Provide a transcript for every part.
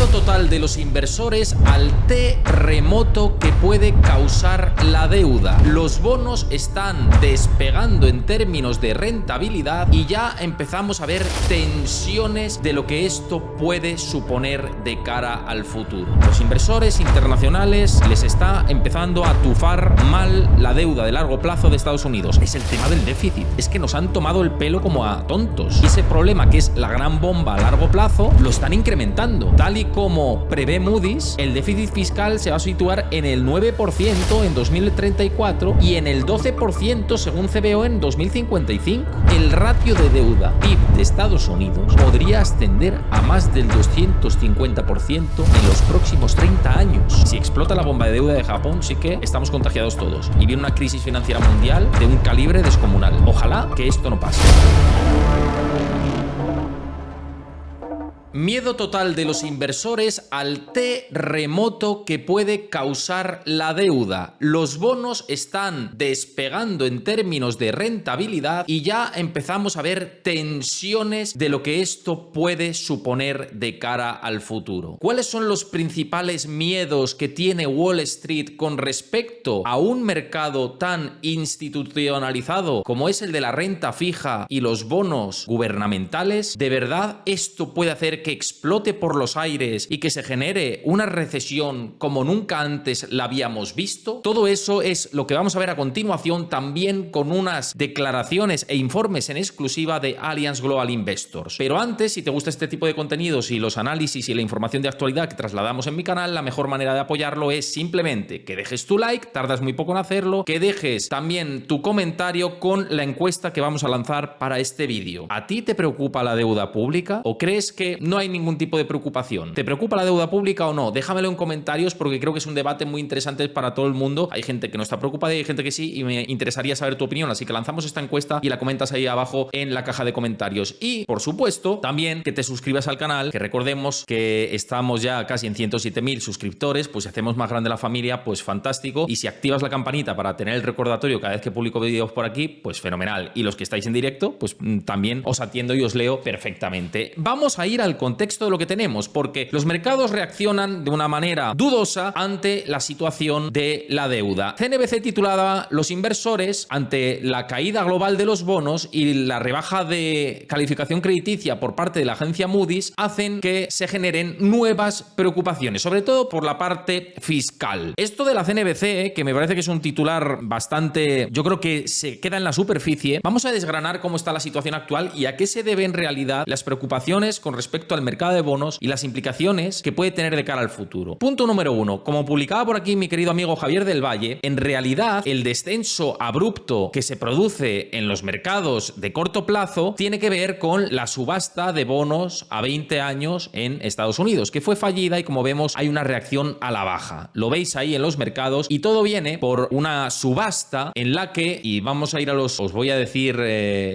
Miedo total de los inversores al terremoto que puede causar la deuda. Los bonos están despegando en términos de rentabilidad y ya empezamos a ver tensiones de lo que esto puede suponer de cara al futuro. Los inversores internacionales les está empezando a tufar mal la deuda de largo plazo de Estados Unidos. Es el tema del déficit. Es que nos han tomado el pelo como a tontos. Y ese problema, que es la gran bomba a largo plazo, lo están incrementando. Tal y como prevé Moody's, el déficit fiscal se va a situar en el 9% en 2034 y en el 12% según CBO en 2055. El ratio de deuda PIB de Estados Unidos podría ascender a más del 250% en los próximos 30 años. Si explota la bomba de deuda de Japón, sí que estamos contagiados todos. Y viene una crisis financiera mundial de un calibre descomunal. Ojalá que esto no pase. Miedo total de los inversores al terremoto que puede causar la deuda. Los bonos están despegando en términos de rentabilidad y ya empezamos a ver tensiones de lo que esto puede suponer de cara al futuro. ¿Cuáles son los principales miedos que tiene Wall Street con respecto a un mercado tan institucionalizado como es el de la renta fija y los bonos gubernamentales? ¿De verdad esto puede hacer que explote por los aires y que se genere una recesión como nunca antes la habíamos visto? Todo eso es lo que vamos a ver a continuación, también con unas declaraciones e informes en exclusiva de Allianz Global Investors. Pero antes, si te gusta este tipo de contenidos y los análisis y la información de actualidad que trasladamos en mi canal, la mejor manera de apoyarlo es simplemente que dejes tu like, tardas muy poco en hacerlo, que dejes también tu comentario con la encuesta que vamos a lanzar para este vídeo. ¿A ti te preocupa la deuda pública o crees que no hay ningún tipo de preocupación? ¿Te preocupa la deuda pública o no? Déjamelo en comentarios porque creo que es un debate muy interesante para todo el mundo. Hay gente que no está preocupada y hay gente que sí, y me interesaría saber tu opinión, así que lanzamos esta encuesta y la comentas ahí abajo en la caja de comentarios. Y, por supuesto, también que te suscribas al canal, que recordemos que estamos ya casi en 107.000 suscriptores, pues si hacemos más grande la familia, pues fantástico. Y si activas la campanita para tener el recordatorio cada vez que publico vídeos por aquí, pues fenomenal. Y los que estáis en directo, pues también os atiendo y os leo perfectamente. Vamos a ir al contexto de lo que tenemos, porque los mercados reaccionan de una manera dudosa ante la situación de la deuda. CNBC titulaba: los inversores, ante la caída global de los bonos y la rebaja de calificación crediticia por parte de la agencia Moody's, hacen que se generen nuevas preocupaciones, sobre todo por la parte fiscal. Esto de la CNBC, que me parece que es un titular bastante, yo creo que se queda en la superficie, vamos a desgranar cómo está la situación actual y a qué se debe en realidad las preocupaciones con respecto al mercado de bonos y las implicaciones que puede tener de cara al futuro. Punto número 1. Como publicaba por aquí mi querido amigo Javier del Valle, en realidad el descenso abrupto que se produce en los mercados de corto plazo tiene que ver con la subasta de bonos a 20 años en Estados Unidos, que fue fallida y, como vemos, hay una reacción a la baja. Lo veis ahí en los mercados y todo viene por una subasta en la que, y vamos a ir a os voy a decir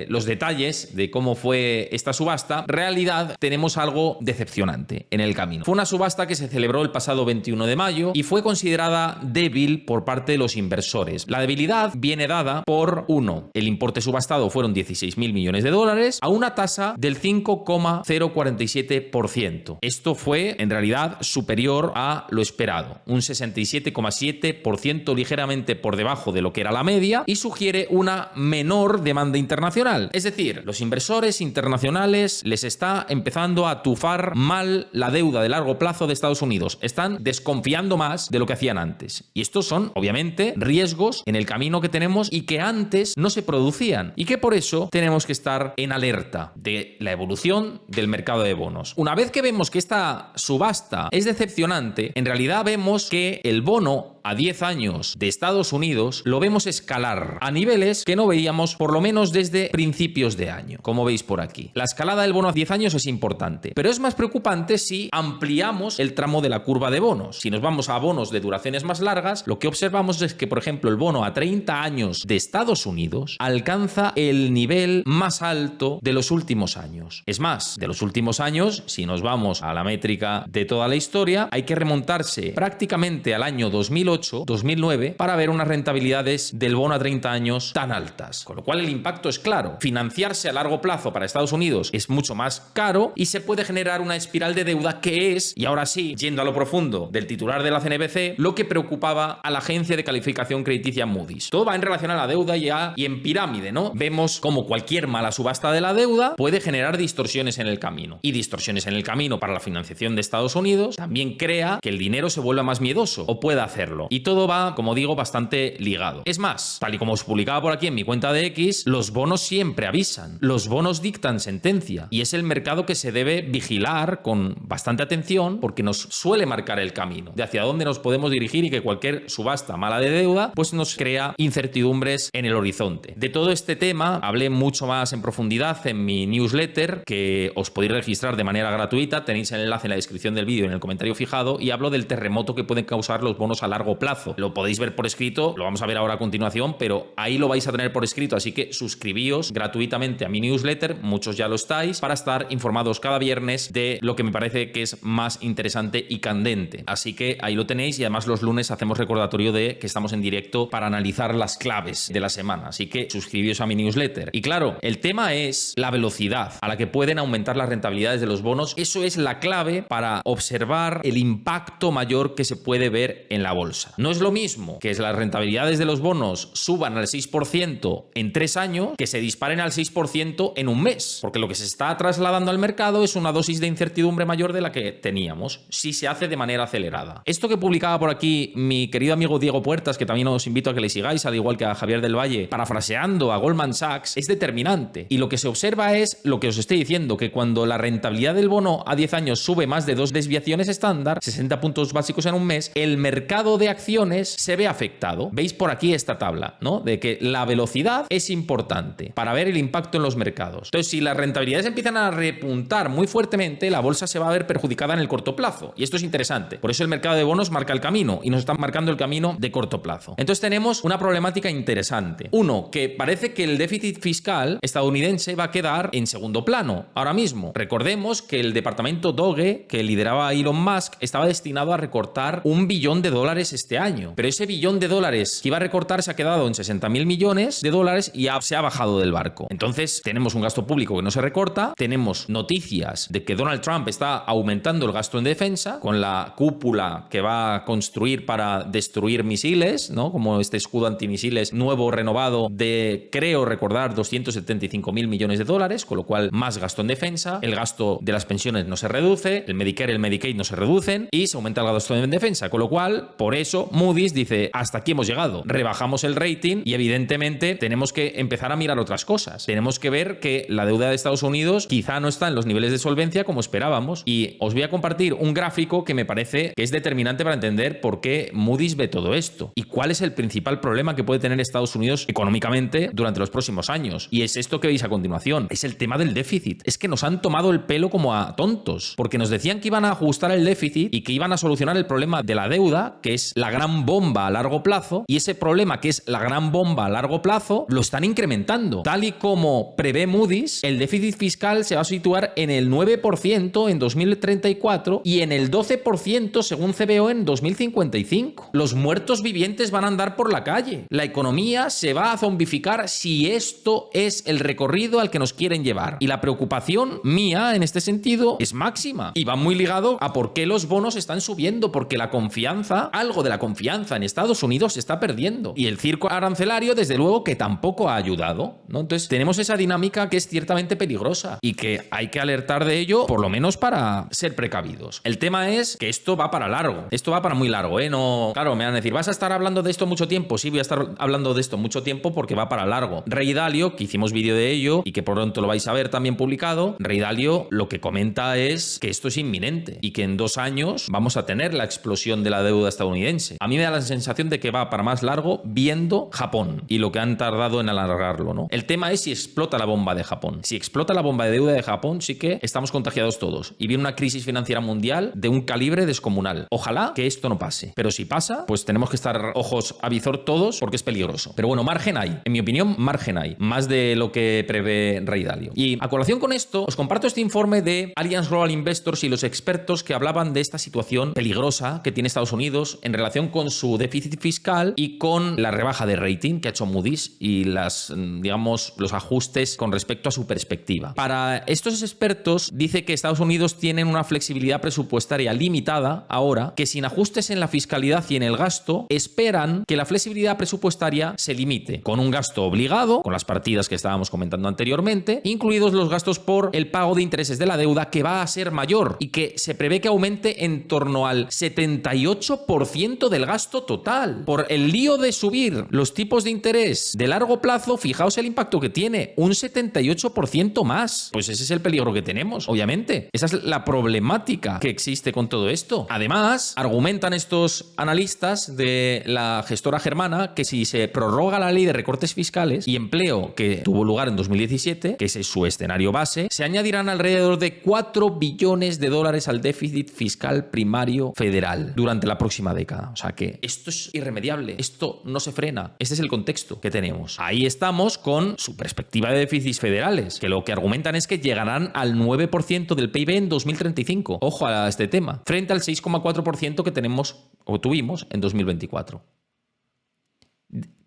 los detalles de cómo fue esta subasta. En realidad tenemos algo decepcionante en el camino. Fue una subasta que se celebró el pasado 21 de mayo y fue considerada débil por parte de los inversores. La debilidad viene dada por, uno, el importe subastado fueron 16.000 millones de dólares a una tasa del 5,047%. Esto fue en realidad superior a lo esperado, un 67,7%, ligeramente por debajo de lo que era la media, y sugiere una menor demanda internacional. Es decir, los inversores internacionales les está empezando a tufar mal la deuda de largo plazo de Estados Unidos. Están desconfiando más de lo que hacían antes. Y estos son, obviamente, riesgos en el camino que tenemos y que antes no se producían. Y que por eso tenemos que estar en alerta de la evolución del mercado de bonos. Una vez que vemos que esta subasta es decepcionante, en realidad vemos que el bono a 10 años de Estados Unidos lo vemos escalar a niveles que no veíamos por lo menos desde principios de año, como veis por aquí. La escalada del bono a 10 años es importante, pero es más preocupante si ampliamos el tramo de la curva de bonos. Si nos vamos a bonos de duraciones más largas, lo que observamos es que, por ejemplo, el bono a 30 años de Estados Unidos alcanza el nivel más alto de los últimos años. Es más, de los últimos años, si nos vamos a la métrica de toda la historia, hay que remontarse prácticamente al año 2008 2008, 2009, para ver unas rentabilidades del bono a 30 años tan altas. Con lo cual el impacto es claro. Financiarse a largo plazo para Estados Unidos es mucho más caro y se puede generar una espiral de deuda que es, y ahora sí, yendo a lo profundo del titular de la CNBC, lo que preocupaba a la agencia de calificación crediticia Moody's. Todo va en relación a la deuda y en pirámide, ¿no? Vemos como cualquier mala subasta de la deuda puede generar distorsiones en el camino. Y distorsiones en el camino para la financiación de Estados Unidos también crea que el dinero se vuelva más miedoso, o pueda hacerlo. Y todo va, como digo, bastante ligado. Es más, tal y como os publicaba por aquí en mi cuenta de X, los bonos siempre avisan. Los bonos dictan sentencia. Y es el mercado que se debe vigilar con bastante atención porque nos suele marcar el camino de hacia dónde nos podemos dirigir y que cualquier subasta mala de deuda pues nos crea incertidumbres en el horizonte. De todo este tema hablé mucho más en profundidad en mi newsletter, que os podéis registrar de manera gratuita. Tenéis el enlace en la descripción del vídeo en el comentario fijado, y hablo del terremoto que pueden causar los bonos a largo plazo. Lo podéis ver por escrito, lo vamos a ver ahora a continuación, pero ahí lo vais a tener por escrito, así que suscribíos gratuitamente a mi newsletter, muchos ya lo estáis, para estar informados cada viernes de lo que me parece que es más interesante y candente. Así que ahí lo tenéis, y además los lunes hacemos recordatorio de que estamos en directo para analizar las claves de la semana, así que suscribíos a mi newsletter. Y claro, el tema es la velocidad a la que pueden aumentar las rentabilidades de los bonos. Eso es la clave para observar el impacto mayor que se puede ver en la bolsa. No es lo mismo que las rentabilidades de los bonos suban al 6% en 3 años que se disparen al 6% en un mes, porque lo que se está trasladando al mercado es una dosis de incertidumbre mayor de la que teníamos si se hace de manera acelerada. Esto que publicaba por aquí mi querido amigo Diego Puertas, que también os invito a que le sigáis, al igual que a Javier del Valle, parafraseando a Goldman Sachs, es determinante. Y lo que se observa es lo que os estoy diciendo, que cuando la rentabilidad del bono a 10 años sube más de 2 desviaciones estándar, 60 puntos básicos en un mes, el mercado de acciones se ve afectado. Veis por aquí esta tabla, ¿no? De que la velocidad es importante para ver el impacto en los mercados. Entonces, si las rentabilidades empiezan a repuntar muy fuertemente, la bolsa se va a ver perjudicada en el corto plazo. Y esto es interesante. Por eso el mercado de bonos marca el camino y nos están marcando el camino de corto plazo. Entonces tenemos una problemática interesante. Uno, que parece que el déficit fiscal estadounidense va a quedar en segundo plano ahora mismo. Recordemos que el departamento Doge, que lideraba Elon Musk, estaba destinado a recortar $1 billón este año. Pero ese $1 billón que iba a recortar se ha quedado en 60.000 millones de dólares y ya se ha bajado del barco. Entonces tenemos un gasto público que no se recorta, tenemos noticias de que Donald Trump está aumentando el gasto en defensa con la cúpula que va a construir para destruir misiles, ¿no? Como este escudo antimisiles nuevo, renovado, de, creo recordar, 275.000 millones de dólares, con lo cual más gasto en defensa, el gasto de las pensiones no se reduce, el Medicare y el Medicaid no se reducen y se aumenta el gasto en defensa, con lo cual, por eso, Moody's dice, hasta aquí hemos llegado, rebajamos el rating y evidentemente tenemos que empezar a mirar otras cosas. Tenemos que ver que la deuda de Estados Unidos quizá no está en los niveles de solvencia como esperábamos, y os voy a compartir un gráfico que me parece que es determinante para entender por qué Moody's ve todo esto y cuál es el principal problema que puede tener Estados Unidos económicamente durante los próximos años. Y es esto que veis a continuación, es el tema del déficit. Es que nos han tomado el pelo como a tontos, porque nos decían que iban a ajustar el déficit y que iban a solucionar el problema de la deuda, que es la gran bomba a largo plazo, y ese problema que es la gran bomba a largo plazo lo están incrementando. Tal y como prevé Moody's, el déficit fiscal se va a situar en el 9% en 2034 y en el 12% según CBO en 2055. Los muertos vivientes van a andar por la calle. La economía se va a zombificar si esto es el recorrido al que nos quieren llevar. Y la preocupación mía en este sentido es máxima. Y va muy ligado a por qué los bonos están subiendo, porque la confianza, algo de la confianza en Estados Unidos se está perdiendo. Y el circo arancelario, desde luego, que tampoco ha ayudado, ¿no? Entonces tenemos esa dinámica que es ciertamente peligrosa y que hay que alertar de ello, por lo menos para ser precavidos. El tema es que esto va para largo. Esto va para muy largo, ¿eh? No, claro, me van a decir, ¿vas a estar hablando de esto mucho tiempo? Sí, voy a estar hablando de esto mucho tiempo porque va para largo. Ray Dalio, que hicimos vídeo de ello y que pronto lo vais a ver también publicado, Ray Dalio lo que comenta es que esto es inminente y que en 2 años vamos a tener la explosión de la deuda estadounidense. A mí me da la sensación de que va para más largo viendo Japón y lo que han tardado en alargarlo, ¿no? El tema es si explota la bomba de Japón. Si explota la bomba de deuda de Japón, sí que estamos contagiados todos y viene una crisis financiera mundial de un calibre descomunal. Ojalá que esto no pase, pero si pasa, pues tenemos que estar ojos a visor todos porque es peligroso. Pero bueno, margen hay. En mi opinión, margen hay. Más de lo que prevé Ray Dalio. Y a colación con esto, os comparto este informe de Allianz Global Investors y los expertos que hablaban de esta situación peligrosa que tiene Estados Unidos en relación relación con su déficit fiscal y con la rebaja de rating que ha hecho Moody's y los ajustes con respecto a su perspectiva. Para estos expertos, dice que Estados Unidos tiene una flexibilidad presupuestaria limitada ahora, que sin ajustes en la fiscalidad y en el gasto, esperan que la flexibilidad presupuestaria se limite con un gasto obligado, con las partidas que estábamos comentando anteriormente, incluidos los gastos por el pago de intereses de la deuda, que va a ser mayor y que se prevé que aumente en torno al 78% del gasto total. Por el lío de subir los tipos de interés de largo plazo, fijaos el impacto que tiene, un 78% más. Pues ese es el peligro que tenemos, obviamente. Esa es la problemática que existe con todo esto. Además, argumentan estos analistas de la gestora germana que si se prorroga la ley de recortes fiscales y empleo que tuvo lugar en 2017, que ese es su escenario base, se añadirán alrededor de 4 billones de dólares al déficit fiscal primario federal durante la próxima década. O sea que esto es irremediable, esto no se frena. Este es el contexto que tenemos. Ahí estamos con su perspectiva de déficits federales, que lo que argumentan es que llegarán al 9% del PIB en 2035. Ojo a este tema, frente al 6,4% que tenemos o tuvimos en 2024.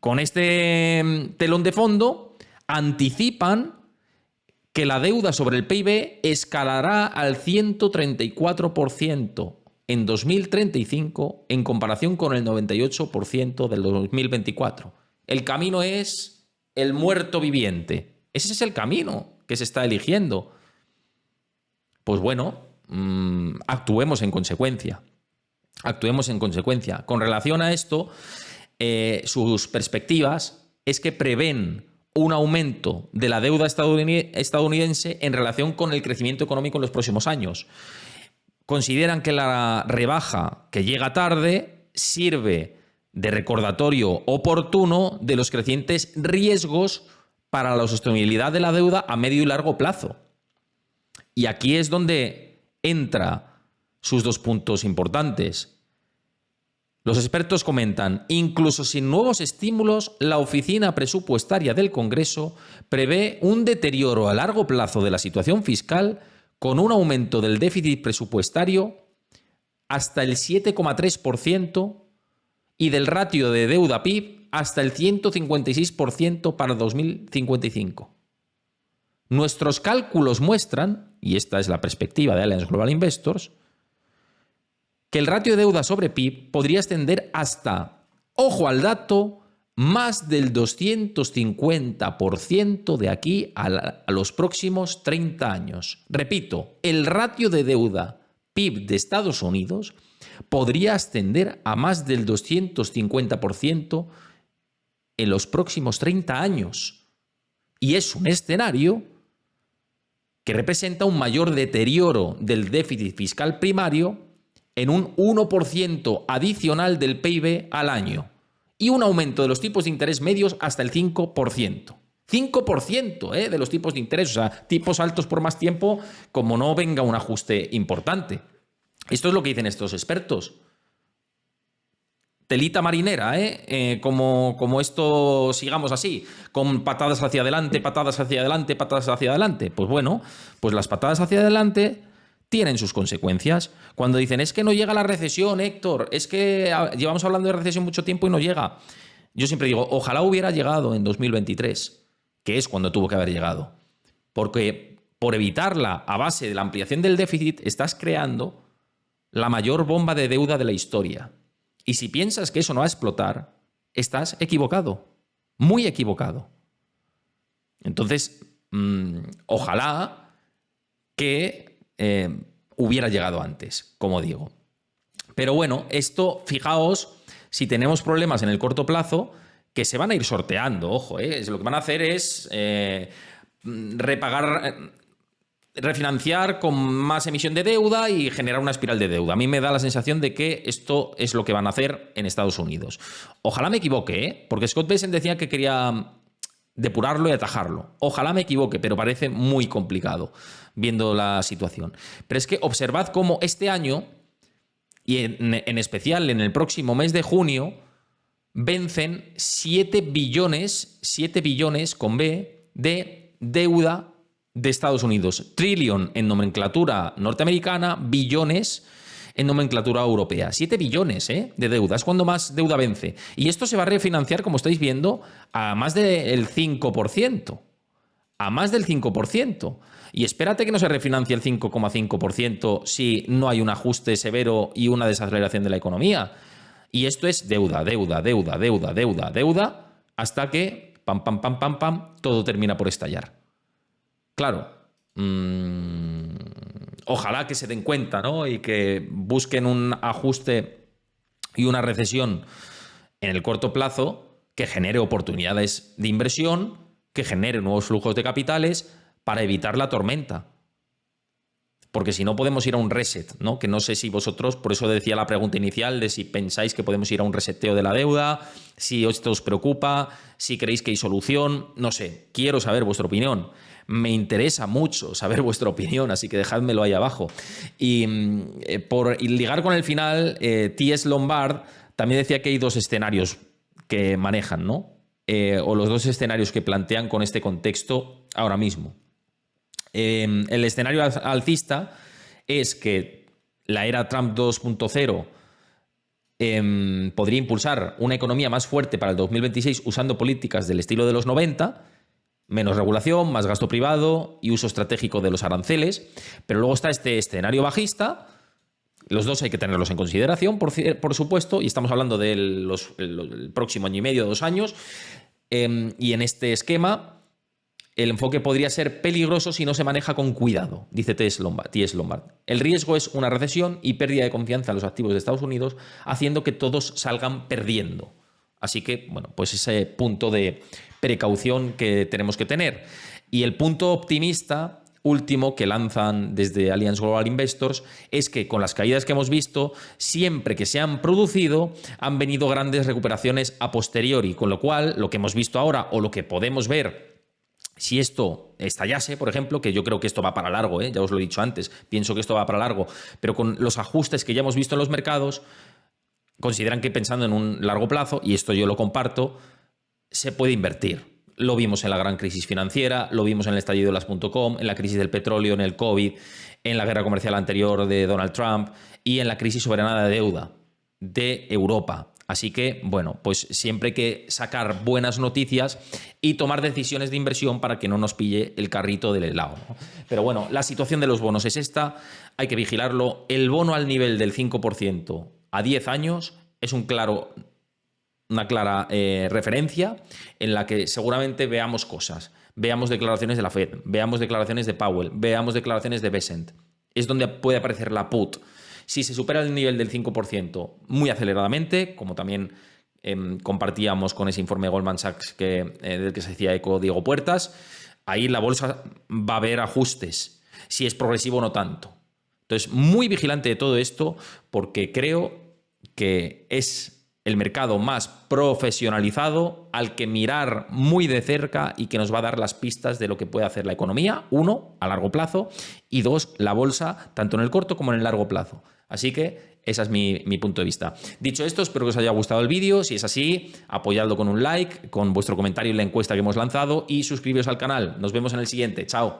Con este telón de fondo, anticipan que la deuda sobre el PIB escalará al 134% en 2035 en comparación con el 98% del 2024. El camino es el muerto viviente. Ese es el camino que se está eligiendo. Pues bueno, actuemos en consecuencia. Actuemos en consecuencia. Con relación a esto, sus perspectivas es que prevén un aumento de la deuda estadounidense en relación con el crecimiento económico en los próximos años. Consideran que la rebaja, que llega tarde, sirve de recordatorio oportuno de los crecientes riesgos para la sostenibilidad de la deuda a medio y largo plazo. Y aquí es donde entra sus dos puntos importantes. Los expertos comentan, incluso sin nuevos estímulos, la Oficina Presupuestaria del Congreso prevé un deterioro a largo plazo de la situación fiscal con un aumento del déficit presupuestario hasta el 7,3% y del ratio de deuda PIB hasta el 156% para 2055. Nuestros cálculos muestran, y esta es la perspectiva de Allianz Global Investors, que el ratio de deuda sobre PIB podría ascender hasta, ojo al dato, más del 250% de aquí a los próximos 30 años. Repito, el ratio de deuda PIB de Estados Unidos podría ascender a más del 250% en los próximos 30 años. Y es un escenario que representa un mayor deterioro del déficit fiscal primario en un 1% adicional del PIB al año y un aumento de los tipos de interés medios hasta el 5%. 5% de los tipos de interés, o sea, tipos altos por más tiempo, como no venga un ajuste importante. Esto es lo que dicen estos expertos. Telita marinera, como esto sigamos así, con patadas hacia adelante, patadas hacia adelante, patadas hacia adelante. Pues bueno, pues las patadas hacia adelante tienen sus consecuencias. Cuando dicen, es que no llega la recesión, Héctor, es que llevamos hablando de recesión mucho tiempo y no llega. Yo siempre digo, ojalá hubiera llegado en 2023, que es cuando tuvo que haber llegado. Porque por evitarla a base de la ampliación del déficit, estás creando la mayor bomba de deuda de la historia. Y si piensas que eso no va a explotar, estás equivocado, muy equivocado. Entonces, ojalá que hubiera llegado antes, como digo. Pero bueno, esto, fijaos, si tenemos problemas en el corto plazo, que se van a ir sorteando, ojo, lo que van a hacer es refinanciar con más emisión de deuda y generar una espiral de deuda. A mí me da la sensación de que esto es lo que van a hacer en Estados Unidos. Ojalá me equivoque, porque Scott Bessent decía que quería depurarlo y atajarlo. Ojalá me equivoque, pero parece muy complicado viendo la situación. Pero es que observad cómo este año, y en especial en el próximo mes de junio, vencen 7 billones con B de deuda de Estados Unidos. Trillion en nomenclatura norteamericana, billones en nomenclatura europea. 7 billones de deuda, es cuando más deuda vence. Y esto se va a refinanciar, como estáis viendo, a más del 5%. A más del 5%. Y espérate que no se refinancie el 5,5% si no hay un ajuste severo y una desaceleración de la economía. Y esto es deuda, deuda, deuda, deuda, deuda, deuda, hasta que, pam, pam, pam, pam, pam, todo termina por estallar. Claro, ojalá que se den cuenta, ¿no? Y que busquen un ajuste y una recesión en el corto plazo que genere oportunidades de inversión, que genere nuevos flujos de capitales para evitar la tormenta. Porque si no podemos ir a un reset, ¿no? Que no sé si vosotros, por eso decía la pregunta inicial de si pensáis que podemos ir a un reseteo de la deuda, si esto os preocupa, si creéis que hay solución, no sé, quiero saber vuestra opinión. Me interesa mucho saber vuestra opinión, así que dejádmelo ahí abajo. Y por ligar con el final, T.S. Lombard también decía que hay dos escenarios que manejan, ¿no? O los dos escenarios que plantean con este contexto ahora mismo. El escenario alcista es que la era Trump 2.0 podría impulsar una economía más fuerte para el 2026 usando políticas del estilo de los 90, menos regulación, más gasto privado y uso estratégico de los aranceles. Pero luego está este escenario bajista. Los dos hay que tenerlos en consideración, por supuesto, y estamos hablando del próximo año y medio, 2 años. Y en este esquema, el enfoque podría ser peligroso si no se maneja con cuidado, dice T.S. Lombard. El riesgo es una recesión y pérdida de confianza en los activos de Estados Unidos, haciendo que todos salgan perdiendo. Así que, bueno, pues ese punto de precaución que tenemos que tener. Y el punto optimista último que lanzan desde Allianz Global Investors es que con las caídas que hemos visto, siempre que se han producido, han venido grandes recuperaciones a posteriori, con lo cual lo que hemos visto ahora o lo que podemos ver si esto estallase, por ejemplo, que yo creo que esto va para largo, ya os lo he dicho antes, pienso que esto va para largo, pero con los ajustes que ya hemos visto en los mercados, consideran que pensando en un largo plazo, y esto yo lo comparto, se puede invertir. Lo vimos en la gran crisis financiera, lo vimos en el estallido de las .com, en la crisis del petróleo, en el COVID, en la guerra comercial anterior de Donald Trump y en la crisis soberana de deuda de Europa. Así que, bueno, pues siempre hay que sacar buenas noticias y tomar decisiones de inversión para que no nos pille el carrito del helado, ¿no? Pero bueno, la situación de los bonos es esta, hay que vigilarlo. El bono al nivel del 5% a 10 años es una clara referencia en la que seguramente veamos cosas. Veamos declaraciones de la Fed, veamos declaraciones de Powell, veamos declaraciones de Bessent. Es donde puede aparecer la put. Si se supera el nivel del 5% muy aceleradamente, como también compartíamos con ese informe de Goldman Sachs del que se hacía eco Diego Puertas, ahí la bolsa va a haber ajustes, si es progresivo o no tanto. Entonces, muy vigilante de todo esto, porque creo que es el mercado más profesionalizado al que mirar muy de cerca y que nos va a dar las pistas de lo que puede hacer la economía, 1, a largo plazo, y 2, la bolsa, tanto en el corto como en el largo plazo. Así que ese es mi punto de vista. Dicho esto, espero que os haya gustado el vídeo. Si es así, apoyadlo con un like, con vuestro comentario en la encuesta que hemos lanzado y suscribiros al canal. Nos vemos en el siguiente. Chao.